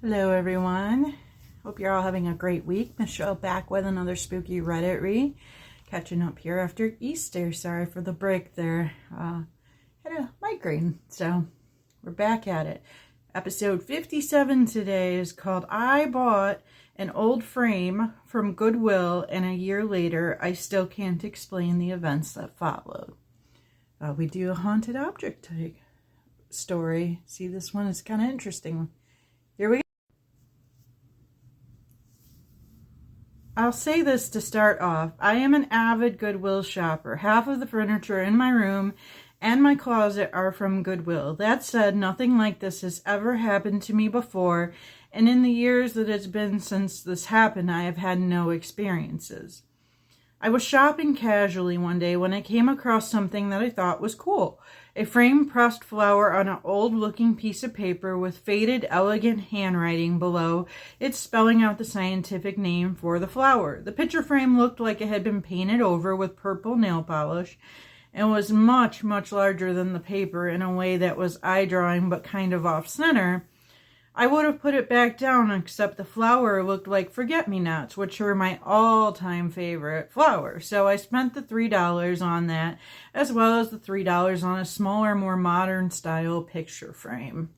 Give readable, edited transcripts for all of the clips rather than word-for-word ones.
Hello everyone. Hope you're all having a great week. Michelle back with another spooky Reddit read. Catching up here after Easter. Sorry for the break there. Had a migraine, so we're back at it. Episode 57 today is called I Bought an Old Frame from Goodwill and a year later I still can't explain the events that followed. We do a haunted object type story. See, this one is kind of interesting. Here we go. I'll say this to start off. I am an avid Goodwill shopper. Half of the furniture in my room and my closet are from Goodwill. That said, nothing like this has ever happened to me before, and in the years that it's been since this happened, I have had no experiences. I was shopping casually one day when I came across something that I thought was cool. A framed pressed flower on an old-looking piece of paper with faded, elegant handwriting below it spelling out the scientific name for the flower. The picture frame looked like it had been painted over with purple nail polish and was much, much larger than the paper in a way that was eye-drawing but kind of off-center. I would have put it back down, except the flower looked like forget-me-nots, which are my all-time favorite flower. So I spent the $3 on that, as well as the $3 on a smaller, more modern-style picture frame.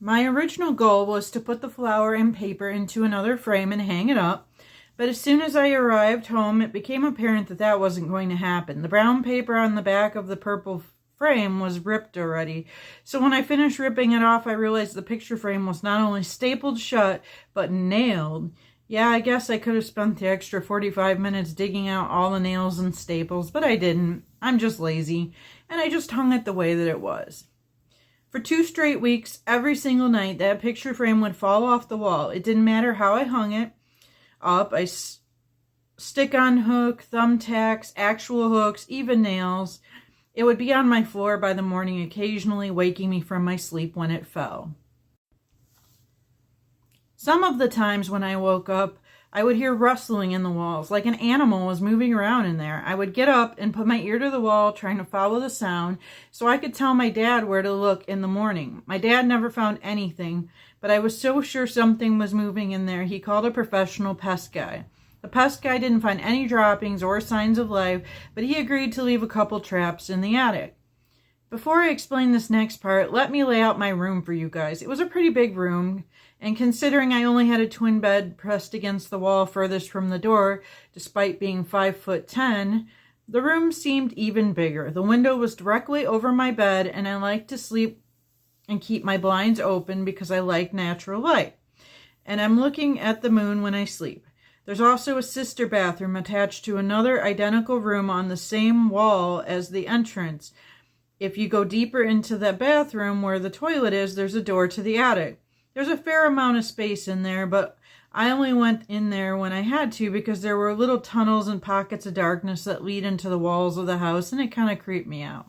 My original goal was to put the flower and paper into another frame and hang it up, but as soon as I arrived home, it became apparent that that wasn't going to happen. The brown paper on the back of the purple frame was ripped already. So when I finished ripping it off, I realized the picture frame was not only stapled shut, but nailed. Yeah, I guess I could have spent the extra 45 minutes digging out all the nails and staples, but I didn't. I'm just lazy, and I just hung it the way that it was. For 2 straight weeks, every single night, that picture frame would fall off the wall. It didn't matter how I hung it up. I stick-on hook, thumbtacks, actual hooks, even nails. It would be on my floor by the morning, occasionally waking me from my sleep when it fell. Some of the times when I woke up, I would hear rustling in the walls, like an animal was moving around in there. I would get up and put my ear to the wall, trying to follow the sound, so I could tell my dad where to look in the morning. My dad never found anything, but I was so sure something was moving in there, he called a professional pest guy. The pest guy didn't find any droppings or signs of life, but he agreed to leave a couple traps in the attic. Before I explain this next part, let me lay out my room for you guys. It was a pretty big room, and considering I only had a twin bed pressed against the wall furthest from the door, despite being 5'10", the room seemed even bigger. The window was directly over my bed, and I like to sleep and keep my blinds open because I like natural light. And I'm looking at the moon when I sleep. There's also a sister bathroom attached to another identical room on the same wall as the entrance. If you go deeper into that bathroom where the toilet is, there's a door to the attic. There's a fair amount of space in there, but I only went in there when I had to because there were little tunnels and pockets of darkness that lead into the walls of the house, and it kind of creeped me out.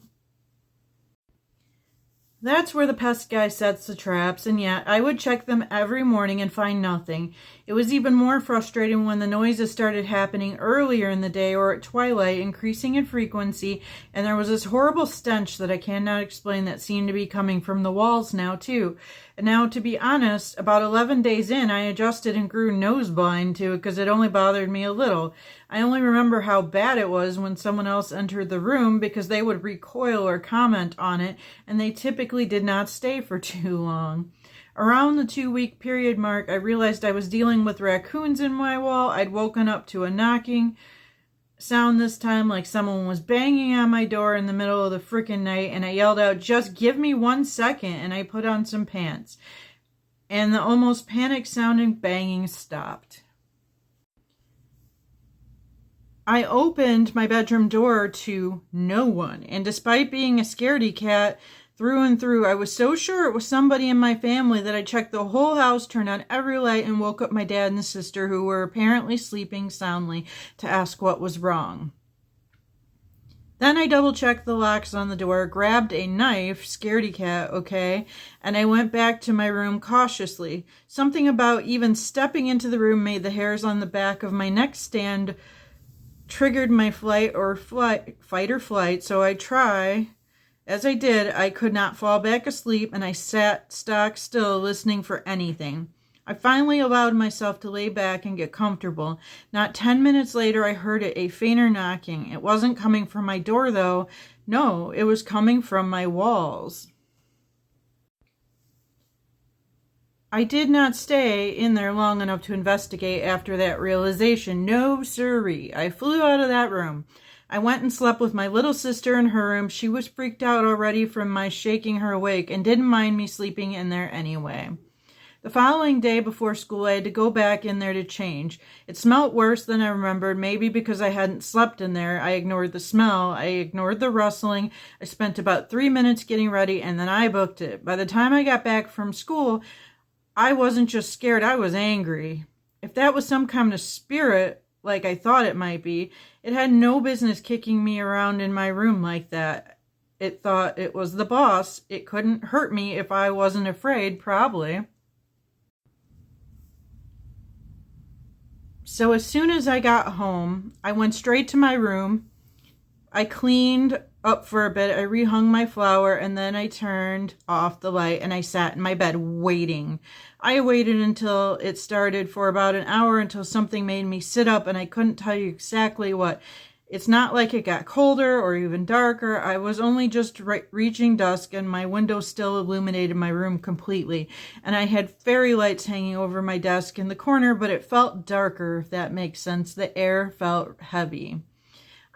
That's where the pest guy sets the traps, and yet I would check them every morning and find nothing. It was even more frustrating when the noises started happening earlier in the day or at twilight, increasing in frequency, and there was this horrible stench that I cannot explain that seemed to be coming from the walls now too. And now, to be honest, about 11 days in, I adjusted and grew noseblind to it because it only bothered me a little. I only remember how bad it was when someone else entered the room because they would recoil or comment on it, and they typically did not stay for too long. Around the 2-week period mark, I realized I was dealing with raccoons in my wall. I'd woken up to a knocking sound this time, like someone was banging on my door in the middle of the frickin' night, and I yelled out, "Just give me 1 second," and I put on some pants. And the almost panic-sounding banging stopped. I opened my bedroom door to no one, and despite being a scaredy cat through and through, I was so sure it was somebody in my family that I checked the whole house, turned on every light, and woke up my dad and sister, who were apparently sleeping soundly, to ask what was wrong. Then I double-checked the locks on the door, grabbed a knife, scaredy cat, okay, and I went back to my room cautiously. Something about even stepping into the room made the hairs on the back of my neck stand, triggered my fight or flight, so I try As I did, I could not fall back asleep, and I sat stock still, listening for anything. I finally allowed myself to lay back and get comfortable. Not 10 minutes later, I heard a fainter knocking. It wasn't coming from my door, though. No, it was coming from my walls. I did not stay in there long enough to investigate after that realization. No, sirree. I flew out of that room. I went and slept with my little sister in her room. She was freaked out already from my shaking her awake and didn't mind me sleeping in there anyway. The following day before school, I had to go back in there to change. It smelt worse than I remembered, maybe because I hadn't slept in there. I ignored the smell. I ignored the rustling. I spent about 3 minutes getting ready, and then I booked it. By the time I got back from school, I wasn't just scared, I was angry. If that was some kind of spirit, like I thought it might be, it had no business kicking me around in my room like that. It thought it was the boss. It couldn't hurt me if I wasn't afraid, probably. So as soon as I got home, I went straight to my room. I cleaned up for a bit. I rehung my flower, and then I turned off the light and I sat in my bed waiting. I waited until it started for about an hour, until something made me sit up, and I couldn't tell you exactly what. It's not like it got colder or even darker. I was only just reaching dusk, and my window still illuminated my room completely. And I had fairy lights hanging over my desk in the corner, but it felt darker, if that makes sense. The air felt heavy.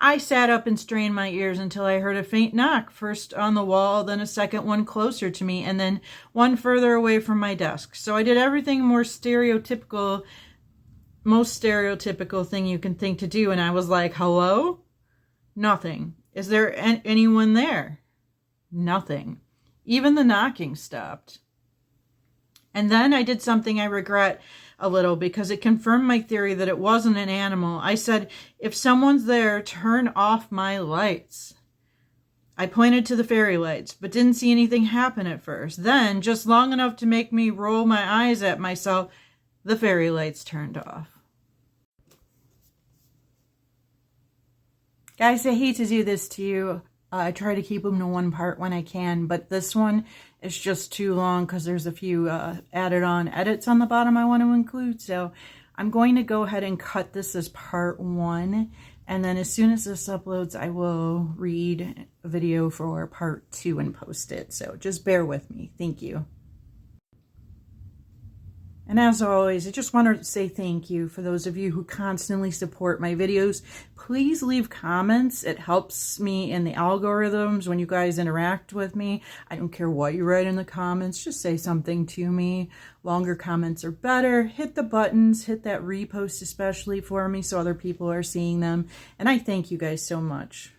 I sat up and strained my ears until I heard a faint knock, first on the wall, then a second one closer to me, and then one further away from my desk. So I did everything most stereotypical thing you can think to do, and I was like, hello? Nothing. Is there anyone there? Nothing. Even the knocking stopped. And then I did something I regret a little, because it confirmed my theory that it wasn't an animal. I said, if someone's there, turn off my lights. I pointed to the fairy lights, but didn't see anything happen at first. Then, just long enough to make me roll my eyes at myself, the fairy lights turned off. Guys, I hate to do this to you. I try to keep them to one part when I can, but this one is just too long because there's a few added on edits on the bottom I want to include. So I'm going to go ahead and cut this as part 1. And then as soon as this uploads, I will read a video for part 2 and post it. So just bear with me. Thank you. And as always, I just wanted to say thank you for those of you who constantly support my videos. Please leave comments. It helps me in the algorithms when you guys interact with me. I don't care what you write in the comments. Just say something to me. Longer comments are better. Hit the buttons. Hit that repost especially for me so other people are seeing them. And I thank you guys so much.